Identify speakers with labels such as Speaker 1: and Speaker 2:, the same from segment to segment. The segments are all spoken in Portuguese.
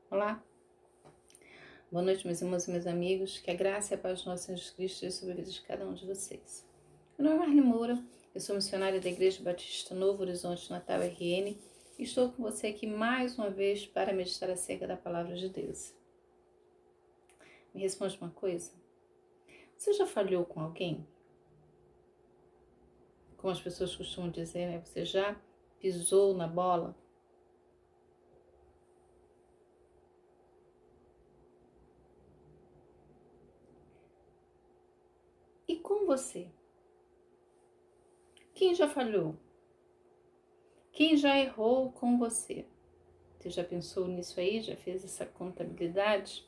Speaker 1: Olá, boa noite, meus irmãos e meus amigos. Que a graça e a paz do nosso Senhor Jesus Cristo esteja sobre a vida de cada um de vocês. Meu nome é Marli Moura, eu sou missionária da Igreja Batista Novo Horizonte, Natal RN, e estou com você aqui mais uma vez para meditar acerca da Palavra de Deus. Me responde uma coisa: você já falhou com alguém? Como as pessoas costumam dizer, né? Você já pisou na bola? E com você? Quem já falhou? Quem já errou com você? Você já pensou nisso aí? Já fez essa contabilidade?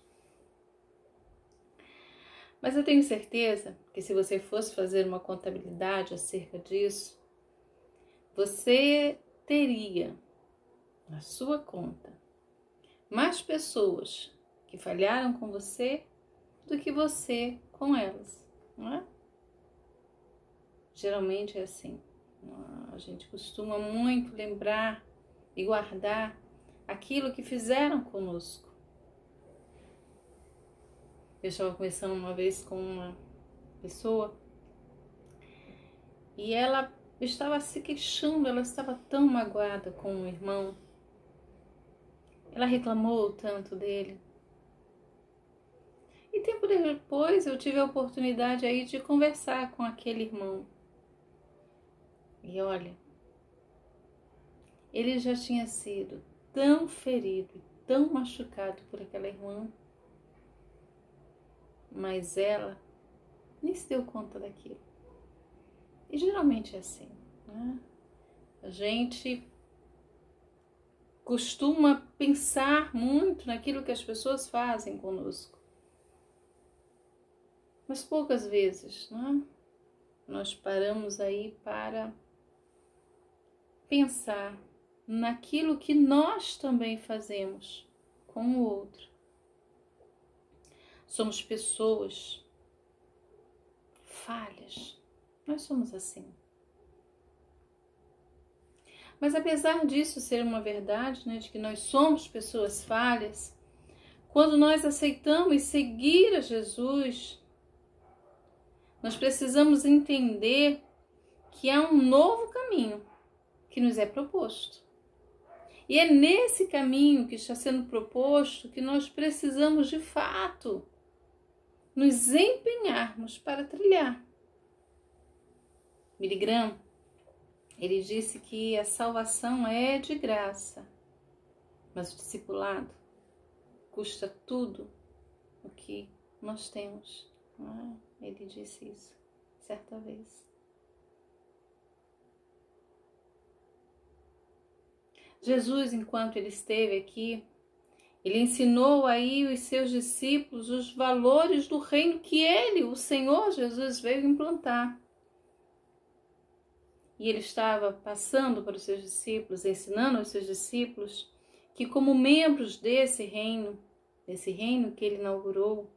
Speaker 1: Mas eu tenho certeza que se você fosse fazer uma contabilidade acerca disso, você teria na sua conta mais pessoas que falharam com você do que você com elas, não é? Geralmente é assim. A gente costuma muito lembrar e guardar aquilo que fizeram conosco. Eu estava conversando uma vez com uma pessoa e ela estava se queixando, ela estava tão magoada com um irmão. Ela reclamou tanto dele. E tempo depois eu tive a oportunidade aí de conversar com aquele irmão. E olha, ele já tinha sido tão ferido e tão machucado por aquela irmã, mas ela nem se deu conta daquilo. E geralmente é assim, né? A gente costuma pensar muito naquilo que as pessoas fazem conosco, mas poucas vezes, né, nós paramos aí para pensar naquilo que nós também fazemos com o outro. Somos pessoas falhas, nós somos assim. Mas apesar disso ser uma verdade, né, de que nós somos pessoas falhas, quando nós aceitamos seguir a Jesus, nós precisamos entender que há um novo caminho que nos é proposto. E é nesse caminho que está sendo proposto que nós precisamos, de fato, nos empenharmos para trilhar. Billy Graham, ele disse que a salvação é de graça, mas o discipulado custa tudo o que nós temos. Ele disse isso certa vez. Jesus, enquanto ele esteve aqui, ele ensinou aí os seus discípulos os valores do reino que ele, o Senhor Jesus, veio implantar. E ele estava passando para os seus discípulos, ensinando aos seus discípulos que, como membros desse reino que ele inaugurou,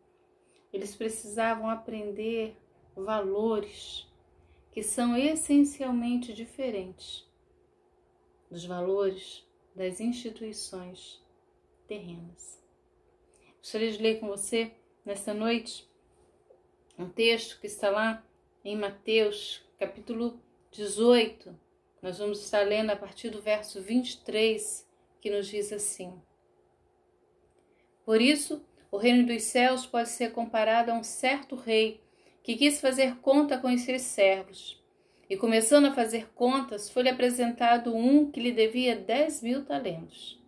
Speaker 1: eles precisavam aprender valores que são essencialmente diferentes dos valores das instituições terrenas. Gostaria de ler com você, nesta noite, um texto que está lá em Mateus, capítulo 18. Nós vamos estar lendo a partir do verso 23, que nos diz assim: Por isso, o reino dos céus pode ser comparado a um certo rei que quis fazer conta com os seus servos. E começando a fazer contas, foi-lhe apresentado um que lhe devia 10.000 talentos.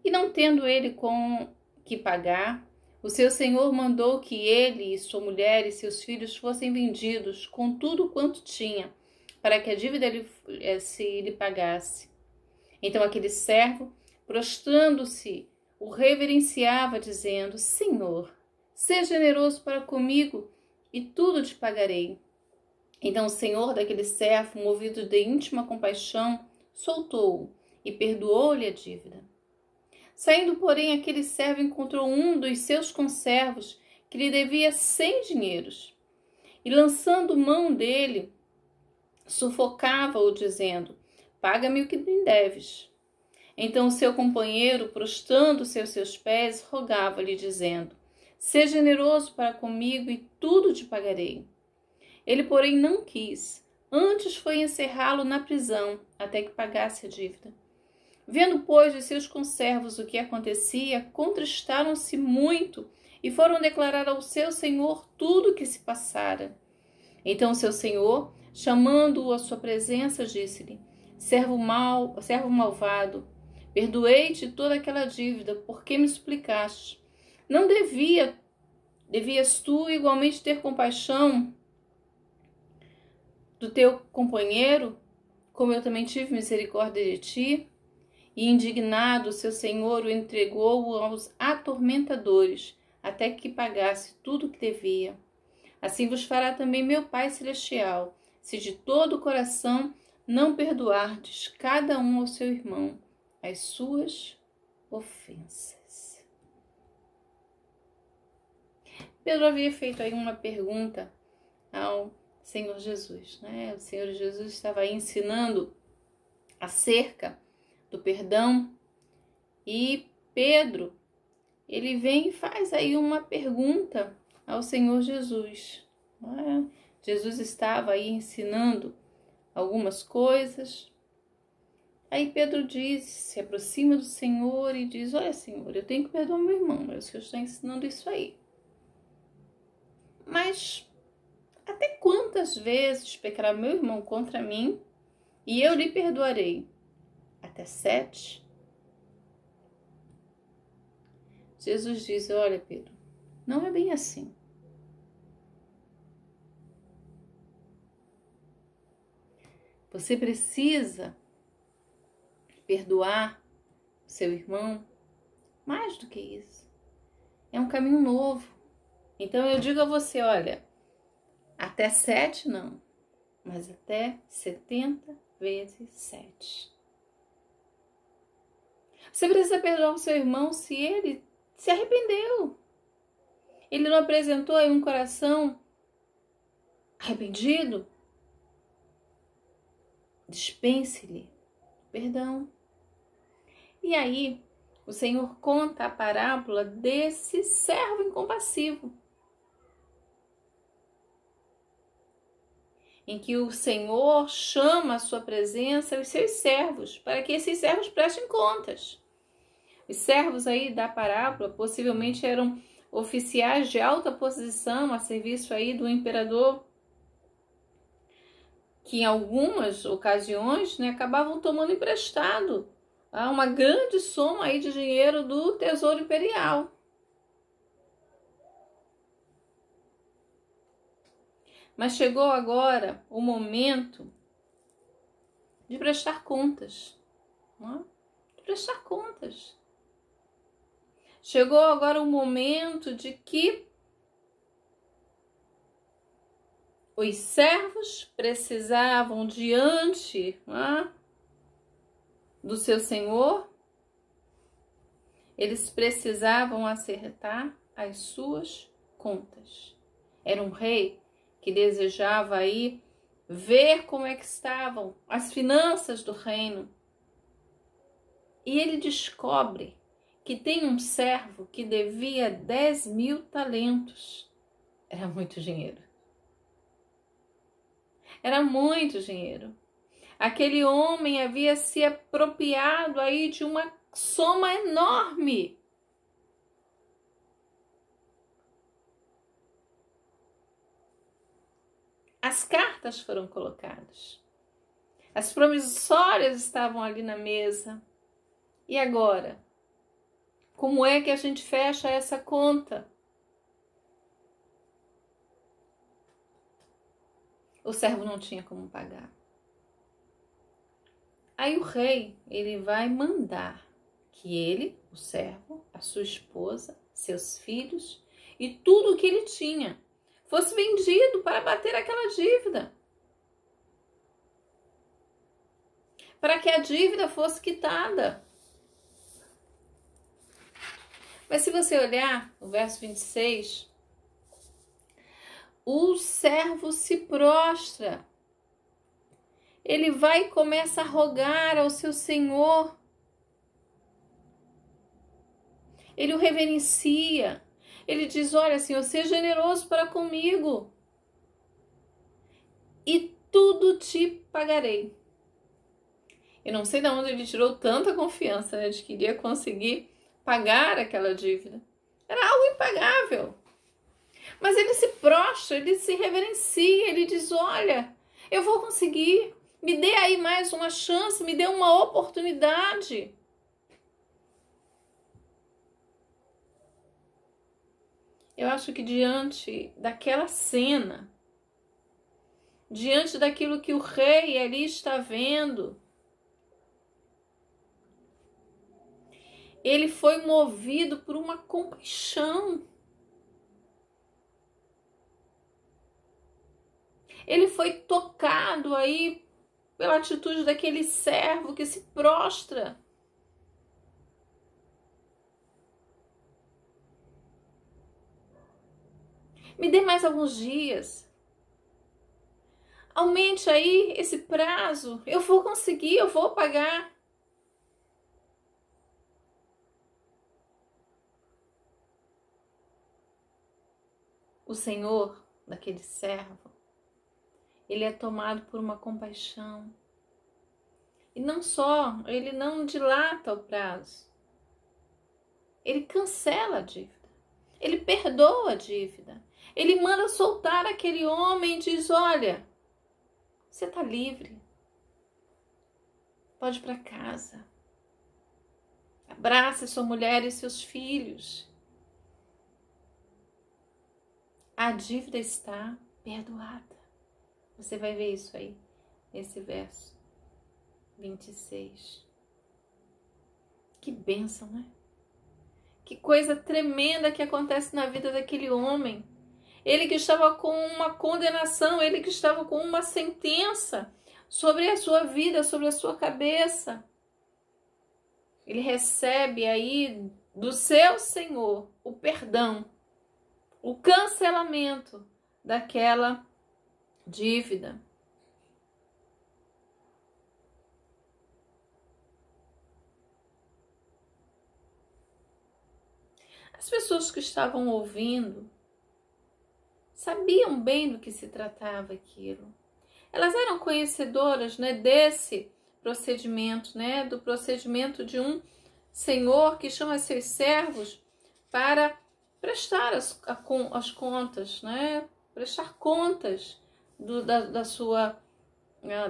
Speaker 1: E não tendo ele com que pagar, o seu senhor mandou que ele e sua mulher e seus filhos fossem vendidos com tudo quanto tinha, para que a dívida lhe pagasse. Então aquele servo, prostrando-se, o reverenciava, dizendo: Senhor, seja generoso para comigo, e tudo te pagarei. Então o senhor daquele servo, movido de íntima compaixão, soltou-o e perdoou-lhe a dívida. Saindo, porém, aquele servo encontrou um dos seus conservos que lhe devia 100 dinheiros. E lançando mão dele, sufocava-o, dizendo: Paga-me o que me deves. Então o seu companheiro, prostrando-se aos seus pés, rogava-lhe, dizendo: seja generoso para comigo e tudo te pagarei. Ele, porém, não quis. Antes foi encerrá-lo na prisão, até que pagasse a dívida. Vendo, pois, os seus conservos o que acontecia, contristaram-se muito e foram declarar ao seu senhor tudo o que se passara. Então seu senhor, chamando-o à sua presença, disse-lhe: servo malvado, perdoei-te toda aquela dívida, porque me suplicaste. Não devias tu igualmente ter compaixão do teu companheiro, como eu também tive misericórdia de ti? E indignado, seu senhor o entregou aos atormentadores, até que pagasse tudo o que devia. Assim vos fará também meu Pai Celestial, se de todo o coração não perdoardes cada um ao seu irmão as suas ofensas. Pedro havia feito aí uma pergunta ao Senhor Jesus, né? O Senhor Jesus estava aí ensinando acerca do perdão, e Pedro, ele vem e faz aí uma pergunta ao Senhor Jesus. Jesus estava aí ensinando algumas coisas. Aí Pedro se aproxima do Senhor e diz: olha, Senhor, eu tenho que perdoar meu irmão, mas o Senhor está ensinando isso aí. Mas até quantas vezes pecará meu irmão contra mim e eu lhe perdoarei? Até 7? Jesus diz: olha, Pedro, não é bem assim. Você precisa perdoar o seu irmão mais do que isso. É um caminho novo. Então eu digo a você, olha, até 7 não, mas até 70 vezes 7. Você precisa perdoar o seu irmão se ele se arrependeu. Ele não apresentou aí um coração arrependido? Dispense-lhe perdão. E aí, o Senhor conta a parábola desse servo incompassivo, em que o Senhor chama à sua presença os seus servos, para que esses servos prestem contas. Os servos aí da parábola possivelmente eram oficiais de alta posição a serviço aí do imperador, que em algumas ocasiões, né, acabavam tomando emprestado uma grande soma aí de dinheiro do Tesouro Imperial. Mas chegou agora o momento de prestar contas. Não é? De prestar contas. Chegou agora o momento de que os servos precisavam, diante do seu senhor, eles precisavam acertar as suas contas. Era um rei que desejava aí ver como é que estavam as finanças do reino. E ele descobre que tem um servo que devia 10.000 talentos. Era muito dinheiro. Era muito dinheiro. Aquele homem havia se apropriado aí de uma soma enorme. As cartas foram colocadas. As promissórias estavam ali na mesa. E agora? Como é que a gente fecha essa conta? O servo não tinha como pagar. Aí o rei, ele vai mandar que ele, o servo, a sua esposa, seus filhos e tudo o que ele tinha fosse vendido para bater aquela dívida. Para que a dívida fosse quitada. Mas se você olhar o verso 26, o servo se prostra. Ele vai e começa a rogar ao seu senhor Ele o reverencia. Ele diz: olha, Senhor, seja generoso para comigo e tudo te pagarei. Eu não sei de onde ele tirou tanta confiança, né, de que iria conseguir pagar aquela dívida. Era algo impagável. Mas ele se prostra, ele se reverencia, ele diz: olha, eu vou conseguir, me dê aí mais uma chance, me dê uma oportunidade. Eu acho que diante daquela cena, diante daquilo que o rei ali está vendo, ele foi movido por uma compaixão. Ele foi tocado aí pela atitude daquele servo que se prostra. Me dê mais alguns dias. Aumente aí esse prazo. Eu vou conseguir, eu vou pagar. O Senhor daquele servo, ele é tomado por uma compaixão. E não só, ele não dilata o prazo. Ele cancela a dívida. Ele perdoa a dívida. Ele manda soltar aquele homem e diz: olha, você está livre. Pode ir para casa. Abrace sua mulher e seus filhos. A dívida está perdoada. Você vai ver isso aí, nesse verso 26. Que bênção, né? Que coisa tremenda que acontece na vida daquele homem. Ele que estava com uma condenação, ele que estava com uma sentença sobre a sua vida, sobre a sua cabeça. Ele recebe aí do seu Senhor o perdão, o cancelamento daquela dívida. As pessoas que estavam ouvindo sabiam bem do que se tratava aquilo. Elas eram conhecedoras, né, desse procedimento, né, do procedimento de um senhor que chama seus servos para prestar as contas, né, prestar contas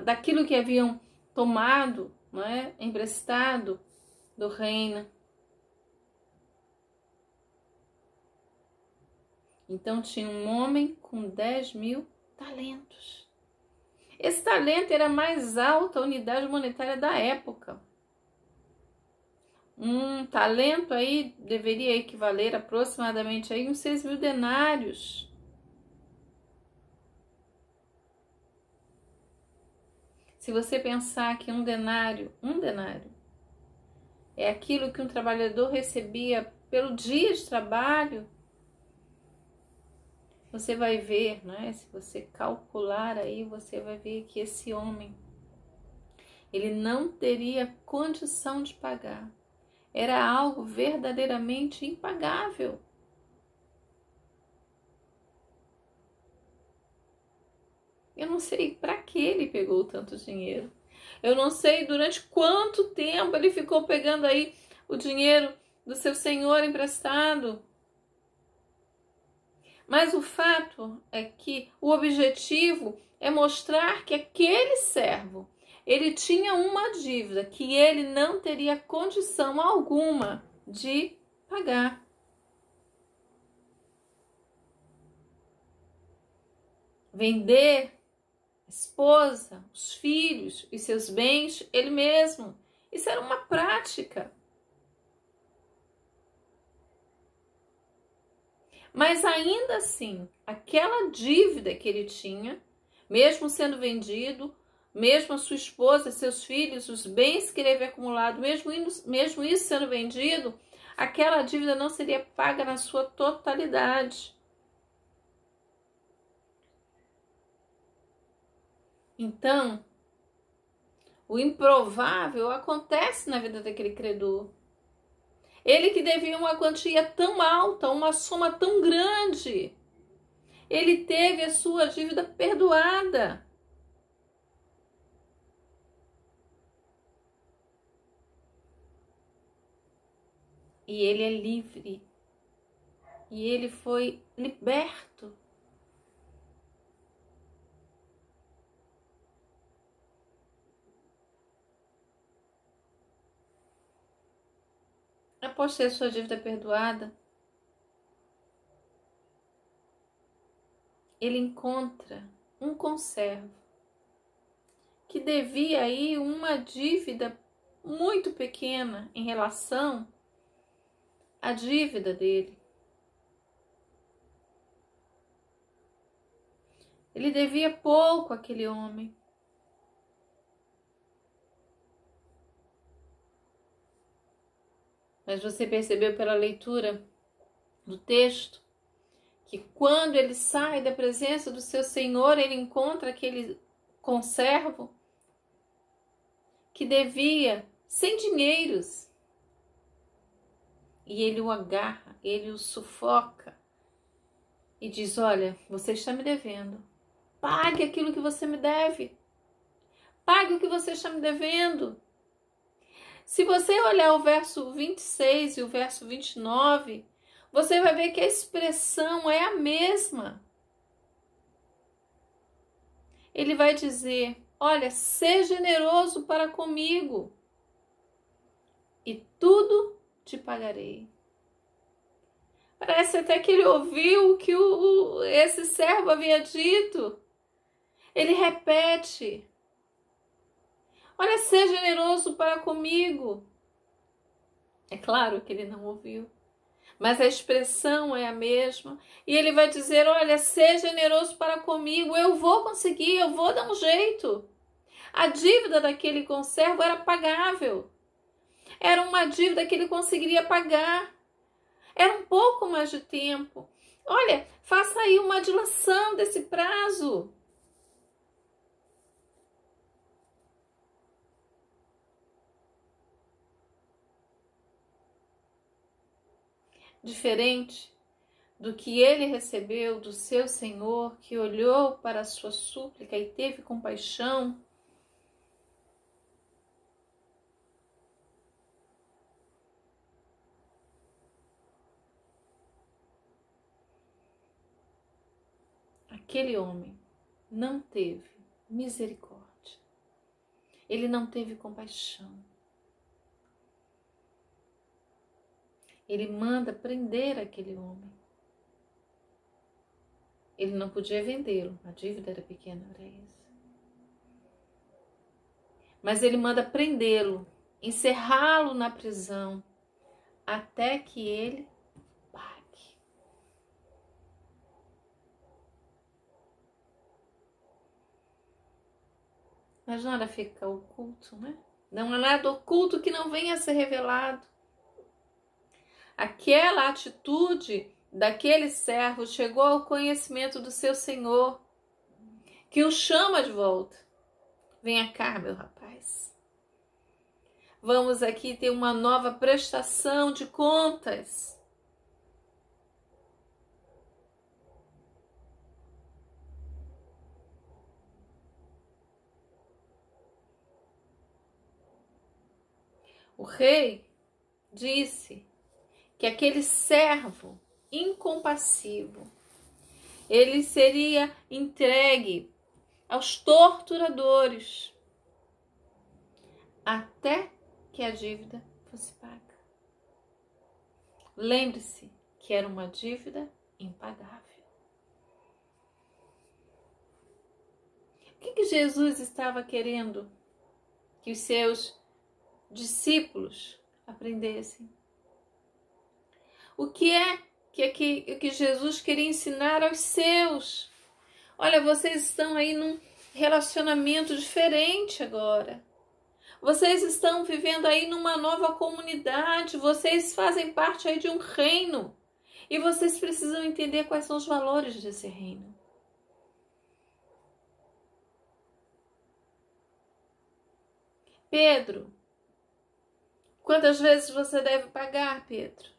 Speaker 1: daquilo que haviam tomado, né, emprestado do reino. Então tinha um homem com 10.000 talentos. Esse talento era a mais alta unidade monetária da época. Um talento aí deveria equivaler aproximadamente aí uns 6.000 denários. Se você pensar que um denário é aquilo que um trabalhador recebia pelo dia de trabalho, você vai ver, né? Se você calcular aí, você vai ver que esse homem, ele não teria condição de pagar. Era algo verdadeiramente impagável. Eu não sei para que ele pegou tanto dinheiro. Eu não sei durante quanto tempo ele ficou pegando aí o dinheiro do seu senhor emprestado. Mas o fato é que o objetivo é mostrar que aquele servo, ele tinha uma dívida que ele não teria condição alguma de pagar. Vender a esposa, os filhos e seus bens, ele mesmo. Isso era uma prática. Mas ainda assim, aquela dívida que ele tinha, mesmo sendo vendido, mesmo a sua esposa, seus filhos, os bens que ele havia acumulado, mesmo isso sendo vendido, aquela dívida não seria paga na sua totalidade. Então, o improvável acontece na vida daquele credor. Ele que devia uma quantia tão alta, uma soma tão grande, ele teve a sua dívida perdoada. E ele é livre. E ele foi liberto. Após ter sua dívida perdoada, ele encontra um conservo que devia aí uma dívida muito pequena em relação à dívida dele. Ele devia pouco àquele homem. Mas você percebeu pela leitura do texto que quando ele sai da presença do seu Senhor, ele encontra aquele conservo que devia 100 dinheiros. E ele o agarra, ele o sufoca e diz: olha, você está me devendo. Pague aquilo que você me deve. Pague o que você está me devendo. Se você olhar o verso 26 e o verso 29, você vai ver que a expressão é a mesma. Ele vai dizer: olha, seja generoso para comigo e tudo te pagarei. Parece até que ele ouviu o que esse servo havia dito. Ele repete: olha, seja generoso para comigo. É claro que ele não ouviu, mas a expressão é a mesma. E ele vai dizer: olha, seja generoso para comigo, eu vou conseguir, eu vou dar um jeito. A dívida daquele conservo era pagável. Era uma dívida que ele conseguiria pagar. Era um pouco mais de tempo. Olha, faça aí uma dilação desse prazo. Diferente do que ele recebeu do seu Senhor, que olhou para a sua súplica e teve compaixão, aquele homem não teve misericórdia. Ele não teve compaixão. Ele manda prender aquele homem. Ele não podia vendê-lo, a dívida era pequena para isso. Mas ele manda prendê-lo, encerrá-lo na prisão, até que ele pague. Mas nada fica oculto, né? Não há nada oculto que não venha a ser revelado. Aquela atitude daquele servo chegou ao conhecimento do seu Senhor, que o chama de volta. Venha cá, meu rapaz. Vamos aqui ter uma nova prestação de contas. O rei disse que aquele servo incompassivo, ele seria entregue aos torturadores até que a dívida fosse paga. Lembre-se que era uma dívida impagável. O que Jesus estava querendo que os seus discípulos aprendessem? O que é que Jesus queria ensinar aos seus? Olha, vocês estão aí num relacionamento diferente agora. Vocês estão vivendo aí numa nova comunidade. Vocês fazem parte aí de um reino. E vocês precisam entender quais são os valores desse reino. Pedro, Quantas vezes você deve pagar, Pedro?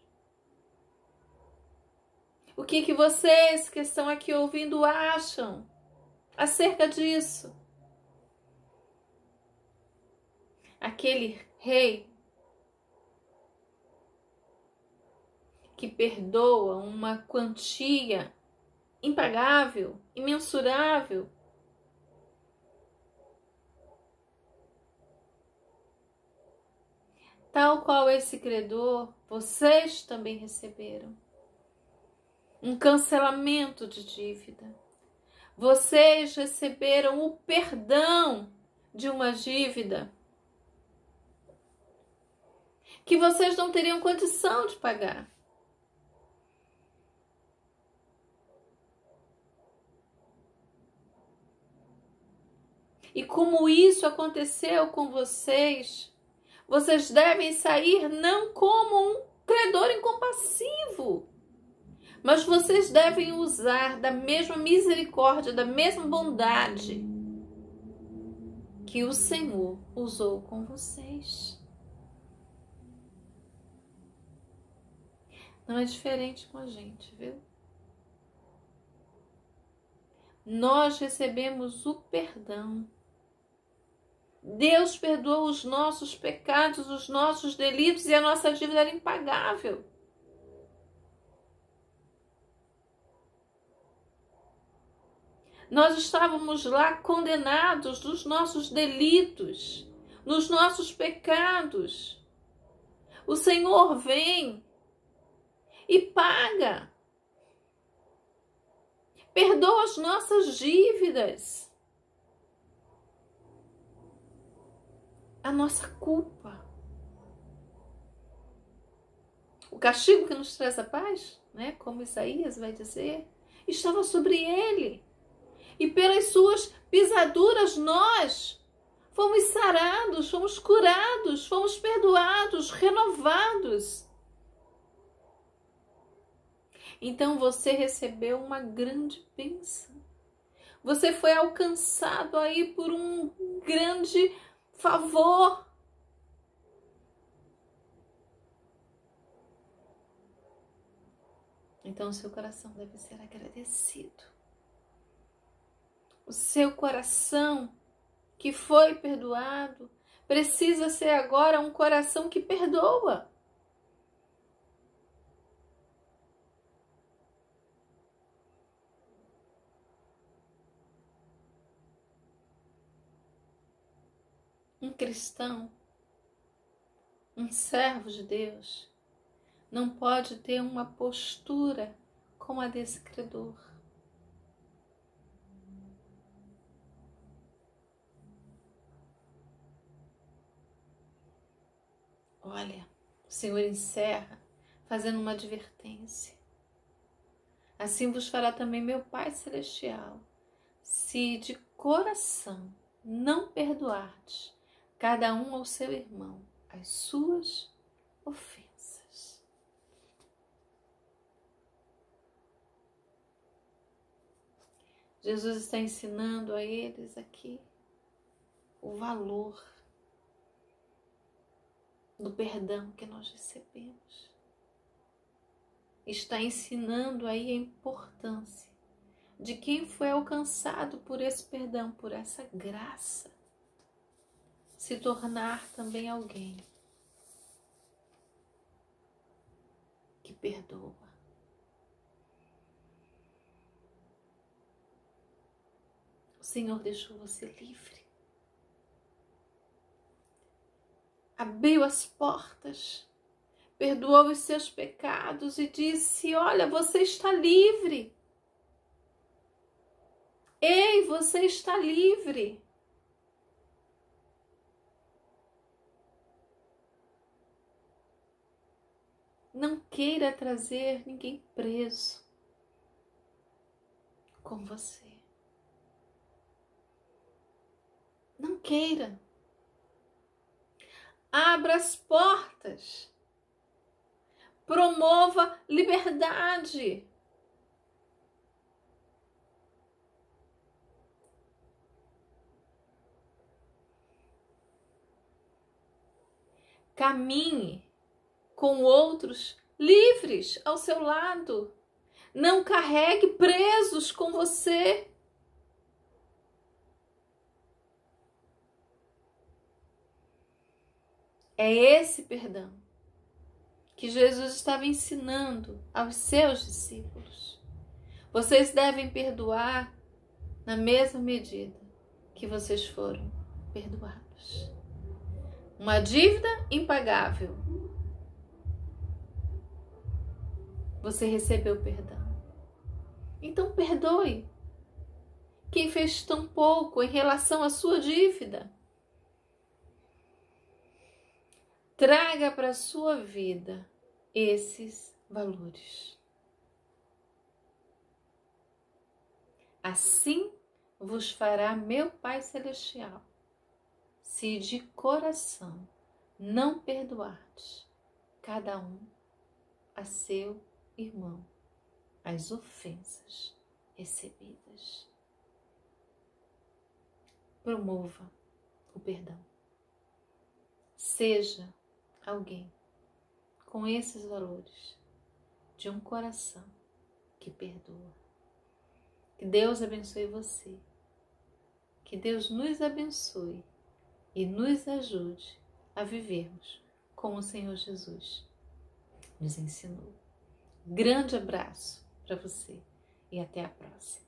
Speaker 1: O que vocês que estão aqui ouvindo acham acerca disso? Aquele rei que perdoa uma quantia impagável, imensurável. Tal qual esse credor, vocês também receberam um cancelamento de dívida. Vocês receberam o perdão de uma dívida que vocês não teriam condição de pagar. E como isso aconteceu com vocês, vocês devem sair não como um credor incompassivo, mas vocês devem usar da mesma misericórdia, da mesma bondade que o Senhor usou com vocês. Não é diferente com a gente, viu? Nós recebemos o perdão. Deus perdoou os nossos pecados, os nossos delitos, e a nossa dívida era impagável. Nós estávamos lá condenados nos nossos delitos, nos nossos pecados. O Senhor vem e paga. Perdoa as nossas dívidas. A nossa culpa. O castigo que nos traz a paz, né? Como Isaías vai dizer, estava sobre ele. E pelas suas pisaduras nós fomos sarados, fomos curados, fomos perdoados, renovados. Então você recebeu uma grande bênção. Você foi alcançado aí por um grande favor. Então o seu coração deve ser agradecido. O seu coração que foi perdoado precisa ser agora um coração que perdoa. Um cristão, um servo de Deus, não pode ter uma postura como a desse credor. Olha, o Senhor encerra fazendo uma advertência. Assim vos fará também meu Pai Celestial, se de coração não perdoardes cada um ao seu irmão as suas ofensas. Jesus está ensinando a eles aqui o valor do perdão que nós recebemos. Está ensinando aí a importância de quem foi alcançado por esse perdão, por essa graça, se tornar também alguém que perdoa. O Senhor deixou você livre. Abriu as portas, perdoou os seus pecados e disse: olha, você está livre. Ei, você está livre. Não queira trazer ninguém preso com você. Não queira. Abra as portas. Promova liberdade. Caminhe com outros livres ao seu lado. Não carregue presos com você. É esse perdão que Jesus estava ensinando aos seus discípulos. Vocês devem perdoar na mesma medida que vocês foram perdoados. Uma dívida impagável. Você recebeu perdão. Então perdoe quem fez tão pouco em relação à sua dívida. Traga para a sua vida esses valores. Assim vos fará meu Pai Celestial, se de coração não perdoardes cada um a seu irmão as ofensas recebidas. Promova o perdão. Seja alguém com esses valores de um coração que perdoa. Que Deus abençoe você. Que Deus nos abençoe e nos ajude a vivermos como o Senhor Jesus nos ensinou. Grande abraço para você e até a próxima.